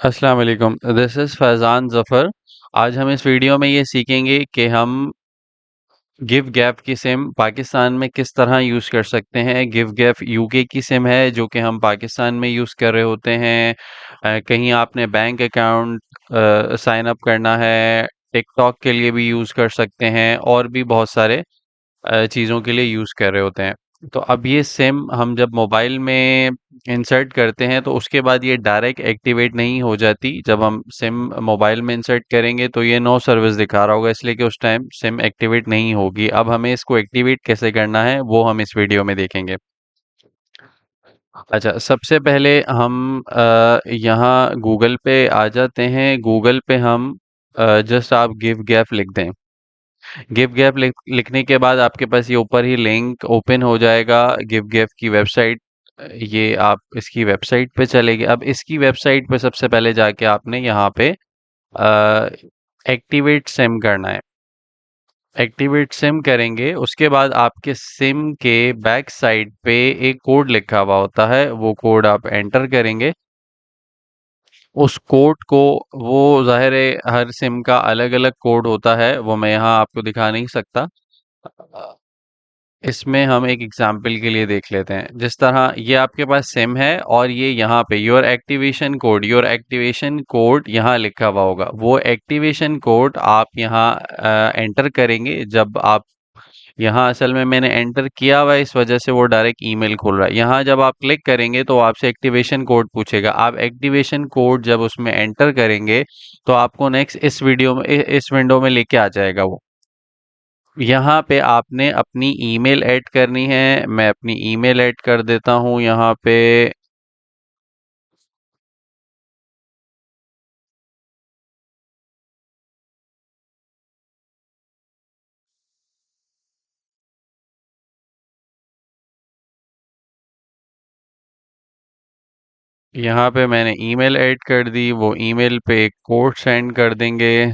अस्सलाम वालेकुम, this is Faizan Zafar. आज हम इस वीडियो में ये सीखेंगे कि हम गिव गैप की सिम पाकिस्तान में किस तरह यूज़ कर सकते हैं। गिव गैप यूके की सिम है जो कि हम पाकिस्तान में यूज़ कर रहे होते हैं। कहीं आपने बैंक अकाउंट साइन अप करना है, टिकटॉक के लिए भी यूज़ कर सकते हैं और भी बहुत सारे चीज़ों के लिए यूज़ कर रहे होते हैं। तो अब ये सिम हम जब मोबाइल में इंसर्ट करते हैं तो उसके बाद ये डायरेक्ट एक्टिवेट नहीं हो जाती। जब हम सिम मोबाइल में इंसर्ट करेंगे तो ये नो सर्विस दिखा रहा होगा, इसलिए कि उस टाइम सिम एक्टिवेट नहीं होगी। अब हमें इसको एक्टिवेट कैसे करना है वो हम इस वीडियो में देखेंगे। अच्छा, सबसे पहले हम यहाँ गूगल पे आ जाते हैं। गूगल पे हम जस्ट आप गिव गैप लिख दें। गिव गैप लिखने के बाद आपके पास ये ऊपर ही लिंक ओपन हो जाएगा गिव गैप की वेबसाइट। ये आप इसकी वेबसाइट पे चले गए। अब इसकी वेबसाइट पे सबसे पहले जाके आपने यहाँ पे एक्टिवेट सिम करना है। एक्टिवेट सिम करेंगे उसके बाद आपके सिम के बैक साइड पे एक कोड लिखा हुआ होता है, वो कोड आप एंटर करेंगे। उस कोड को वो ज़ाहिर है हर सिम का अलग-अलग कोड होता है, वो मैं यहाँ आपको दिखा नहीं सकता। इसमें हम एक एग्जाम्पल के लिए देख लेते हैं। जिस तरह ये आपके पास सिम है और ये यहाँ पे योर एक्टिवेशन कोड यहाँ लिखा हुआ होगा। वो एक्टिवेशन कोड आप यहाँ एंटर करेंगे। जब आप यहाँ असल में मैंने एंटर किया हुआ है, इस वजह से वो डायरेक्ट ईमेल खोल रहा है। यहाँ जब आप क्लिक करेंगे तो आपसे एक्टिवेशन कोड पूछेगा। आप एक्टिवेशन कोड जब उसमें एंटर करेंगे तो आपको नेक्स्ट इस विंडो में लेके आ जाएगा वो। यहाँ पे आपने अपनी ईमेल ऐड करनी है। मैं अपनी ईमेल ऐड कर देता हूँ यहाँ पे। यहाँ पे मैंने ईमेल ऐड कर दी। वो ईमेल पे एक कोड सेंड कर देंगे।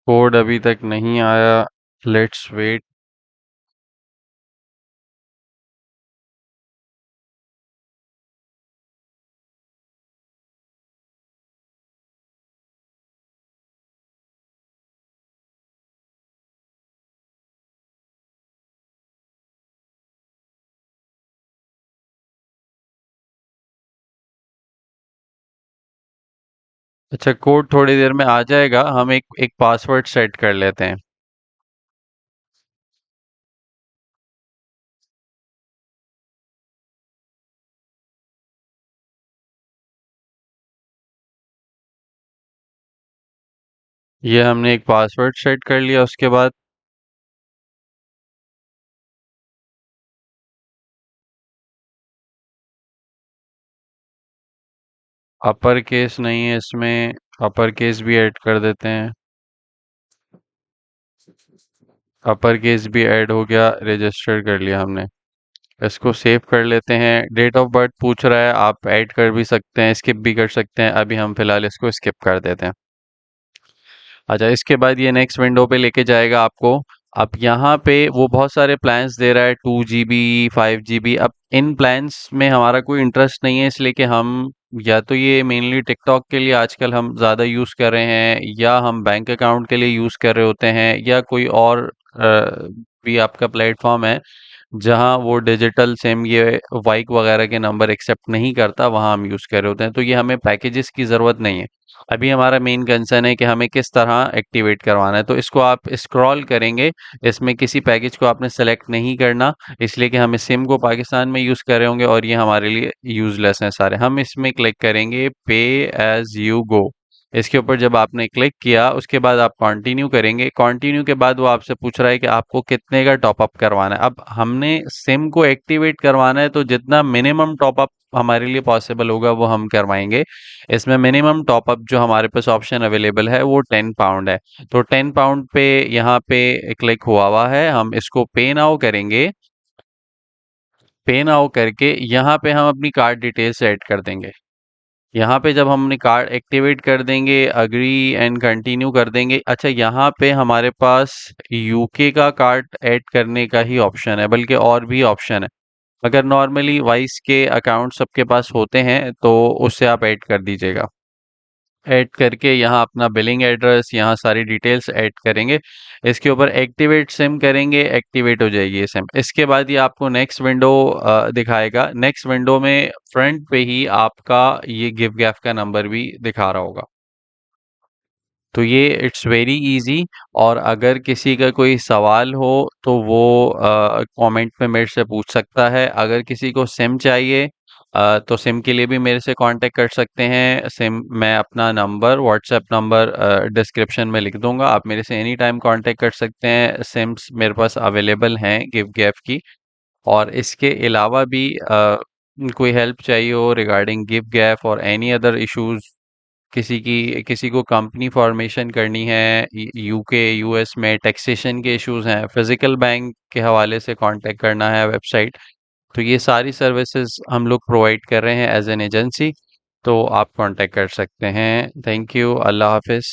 कोड अभी तक नहीं आया। Let's wait. अच्छा, कोड थोड़ी देर में आ जाएगा। हम एक एक पासवर्ड सेट कर लेते हैं। ये हमने एक पासवर्ड सेट कर लिया। उसके बाद अपर केस नहीं है इसमें, अपर केस भी ऐड कर देते हैं। अपर केस भी ऐड हो गया, रजिस्टर कर लिया हमने। इसको सेव कर लेते हैं। डेट ऑफ बर्थ पूछ रहा है, आप ऐड कर भी सकते हैं, स्किप भी कर सकते हैं। अभी हम फिलहाल इसको स्किप कर देते हैं। अच्छा, इसके बाद ये नेक्स्ट विंडो पे लेके जाएगा आपको। अब यहाँ पे वो बहुत सारे प्लान्स दे रहा है, 2 GB 5 GB। अब इन प्लान्स में हमारा कोई इंटरेस्ट नहीं है, इसलिए कि हम या तो ये मेनली टिकटॉक के लिए आजकल हम ज़्यादा यूज़ कर रहे हैं, या हम बैंक अकाउंट के लिए यूज़ कर रहे होते हैं, या कोई और भी आपका प्लेटफॉर्म है जहाँ वो डिजिटल सिम ये वाइक वगैरह के नंबर एक्सेप्ट नहीं करता, वहाँ हम यूज़ कर रहे होते हैं। तो ये हमें पैकेजेस की ज़रूरत नहीं है। अभी हमारा मेन कंसर्न है कि हमें किस तरह एक्टिवेट करवाना है। तो इसको आप स्क्रॉल करेंगे, इसमें किसी पैकेज को आपने सेलेक्ट नहीं करना, इसलिए कि हम इस सिम को पाकिस्तान में यूज़ कर रहे होंगे और ये हमारे लिए यूज़लेस हैं सारे। हम इसमें क्लिक करेंगे पे एज़ यू गो। इसके ऊपर जब आपने क्लिक किया उसके बाद आप कंटिन्यू करेंगे। कंटिन्यू के बाद वो आपसे पूछ रहा है कि आपको कितने का टॉप अप करवाना है। अब हमने सिम को एक्टिवेट करवाना है तो जितना मिनिमम टॉप अप हमारे लिए पॉसिबल होगा वो हम करवाएंगे। इसमें मिनिमम टॉप अप जो हमारे पास ऑप्शन अवेलेबल है वो 10 पाउंड है। तो 10 पाउंड पे यहाँ पे क्लिक हुआ हुआ है, हम इसको पे नाउ करेंगे। पे नाउ करके यहाँ पे हम अपनी कार्ड डिटेल्स ऐड कर देंगे। यहाँ पे जब हम अपनी कार्ड एक्टिवेट कर देंगे, अग्री एंड कंटिन्यू कर देंगे। अच्छा, यहाँ पे हमारे पास यूके का कार्ड ऐड करने का ही ऑप्शन है, बल्कि और भी ऑप्शन है। अगर नॉर्मली वाइस के अकाउंट सबके पास होते हैं तो उससे आप ऐड कर दीजिएगा। ऐड करके यहाँ अपना बिलिंग एड्रेस, यहाँ सारी डिटेल्स ऐड करेंगे। इसके ऊपर एक्टिवेट सिम करेंगे, एक्टिवेट हो जाएगी ये सिम। इसके बाद ये आपको नेक्स्ट विंडो दिखाएगा। नेक्स्ट विंडो में फ्रंट पे ही आपका ये गिव गैप का नंबर भी दिखा रहा होगा। तो ये इट्स वेरी इजी। और अगर किसी का कोई सवाल हो तो वो कमेंट में मेरे से पूछ सकता है। अगर किसी को सिम चाहिए तो सिम के लिए भी मेरे से कांटेक्ट कर सकते हैं। सिम मैं अपना नंबर, व्हाट्सएप नंबर डिस्क्रिप्शन में लिख दूंगा, आप मेरे से एनी टाइम कांटेक्ट कर सकते हैं। सिम्स मेरे पास अवेलेबल हैं गिव गैप की। और इसके अलावा भी कोई हेल्प चाहिए हो रिगार्डिंग गिव गैप और एनी अदर इश्यूज, किसी को कंपनी फॉर्मेशन करनी है यूके यूएस में, टैक्सेशन के इश्यूज हैं, फिजिकल बैंक के हवाले से कांटेक्ट करना है, वेबसाइट, तो ये सारी सर्विसेज हम लोग प्रोवाइड कर रहे हैं एज एन एजेंसी। तो आप कांटेक्ट कर सकते हैं। Thank you. अल्लाह हाफिज़।